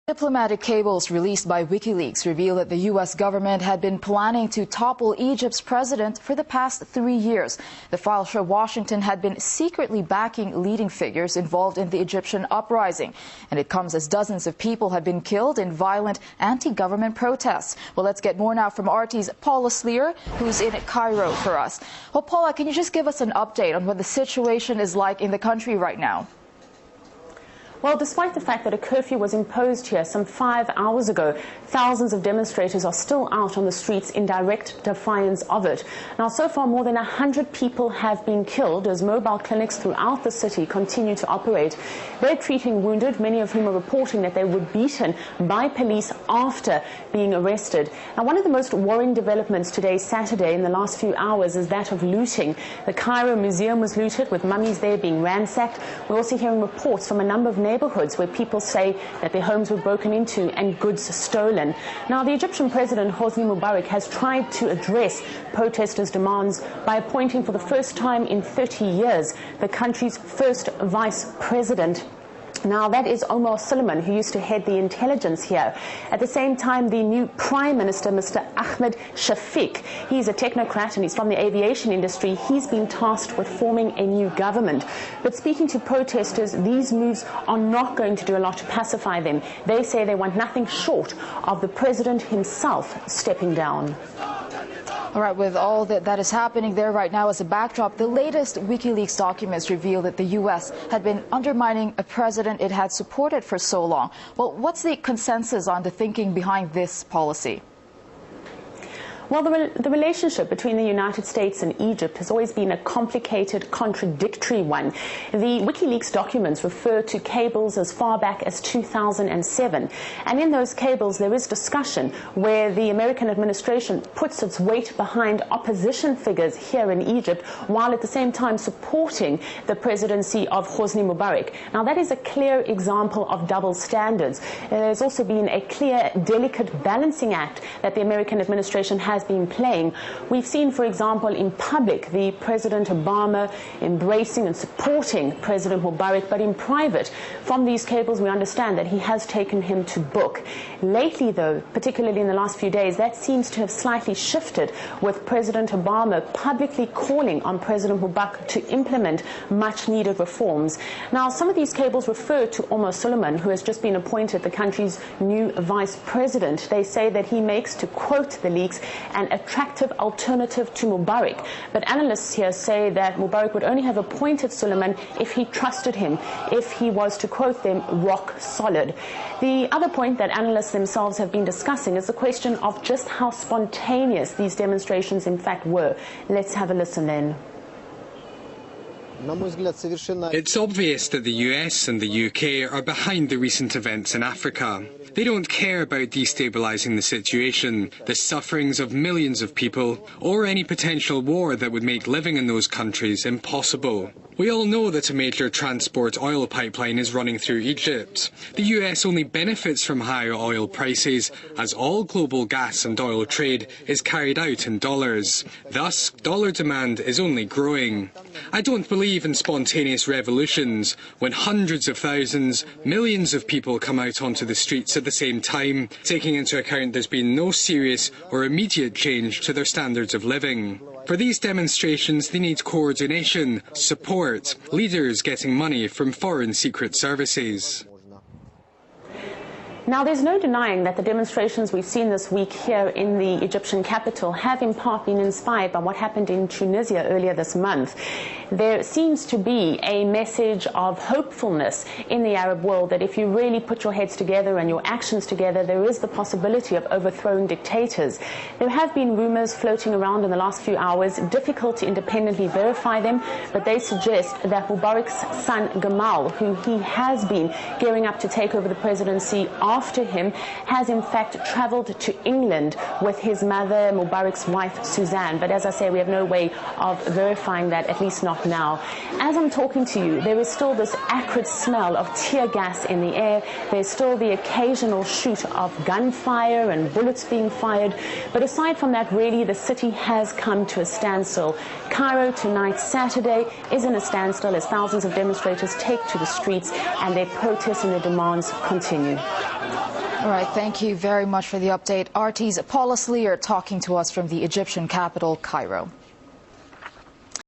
Diplomatic cables released by WikiLeaks reveal that the U.S. government had been planning to topple Egypt's president for the past 3 years. The files show Washington had been secretly backing leading figures involved in the Egyptian uprising. And it comes as dozens of people have been killed in violent anti-government protests. Well, let's get more now from RT's Paula Sleer, who's in Cairo for us. Well, Paula, can you just give us an update on what the situation is like in the country right now? Well, despite the fact that a curfew was imposed here some 5 hours ago, thousands of demonstrators are still out on the streets in direct defiance of it. Now, so far, more than 100 people have been killed as mobile clinics throughout the city continue to operate. They're treating wounded, many of whom are reporting that they were beaten by police after being arrested. Now, one of the most worrying developments today, Saturday, in the last few hours is that of looting. The Cairo Museum was looted, with mummies there being ransacked. We're also hearing reports from a number of neighborhoods where people say that their homes were broken into and goods stolen. Now, the Egyptian president, Hosni Mubarak, has tried to address protesters' demands by appointing for the first time in 30 years the country's first vice president. Now, that is Omar Suleiman, who used to head the intelligence here. At the same time, the new Prime Minister, Mr. Ahmed Shafiq, he's a technocrat and he's from the aviation industry. He's been tasked with forming a new government. But speaking to protesters, these moves are not going to do a lot to pacify them. They say they want nothing short of the president himself stepping down. All right, with all that is happening there right now as a backdrop, the latest WikiLeaks documents reveal that the U.S. had been undermining a president it had supported for so long. Well, what's the consensus on the thinking behind this policy? Well, the relationship between the United States and Egypt has always been a complicated, contradictory one. The WikiLeaks documents refer to cables as far back as 2007. And in those cables, there is discussion where the American administration puts its weight behind opposition figures here in Egypt, while at the same time supporting the presidency of Hosni Mubarak. Now, that is a clear example of double standards. There's also been a clear, delicate balancing act that the American administration has been playing. We've seen, for example, in public, the President Obama embracing and supporting President Mubarak, but in private, from these cables, we understand that he has taken him to book. Lately, though, particularly in the last few days, that seems to have slightly shifted, with President Obama publicly calling on President Mubarak to implement much-needed reforms. Now, some of these cables refer to Omar Suleiman, who has just been appointed the country's new vice president. They say that he makes, to quote the leaks, an attractive alternative to Mubarak. But analysts here say that Mubarak would only have appointed Suleiman if he trusted him, if he was, to quote them, rock solid. The other point that analysts themselves have been discussing is the question of just how spontaneous these demonstrations in fact were. Let's have a listen then. It's obvious that the US and the UK are behind the recent events in Africa. They don't care about destabilising the situation, the sufferings of millions of people, or any potential war that would make living in those countries impossible. We all know that a major transport oil pipeline is running through Egypt. The US only benefits from higher oil prices, as all global gas and oil trade is carried out in dollars. Thus, dollar demand is only growing. I don't believe in spontaneous revolutions when hundreds of thousands, millions of people come out onto the streets at the same time, taking into account there's been no serious or immediate change to their standards of living. For these demonstrations, they need coordination, support, leaders getting money from foreign secret services. Now, there's no denying that the demonstrations we've seen this week here in the Egyptian capital have in part been inspired by what happened in Tunisia earlier this month. There seems to be a message of hopefulness in the Arab world that if you really put your heads together and your actions together, there is the possibility of overthrowing dictators. There have been rumors floating around in the last few hours, difficult to independently verify them, but they suggest that Mubarak's son Gamal, who he has been gearing up to take over the presidency after him, has in fact travelled to England with his mother, Mubarak's wife, Suzanne. But as I say, we have no way of verifying that, at least not now. As I'm talking to you, there is still this acrid smell of tear gas in the air. There's still the occasional shoot of gunfire and bullets being fired. But aside from that, really, the city has come to a standstill. Cairo tonight, Saturday, is in a standstill as thousands of demonstrators take to the streets and their protests and their demands continue. All right, thank you very much for the update. RT's Paula Sleer talking to us from the Egyptian capital, Cairo.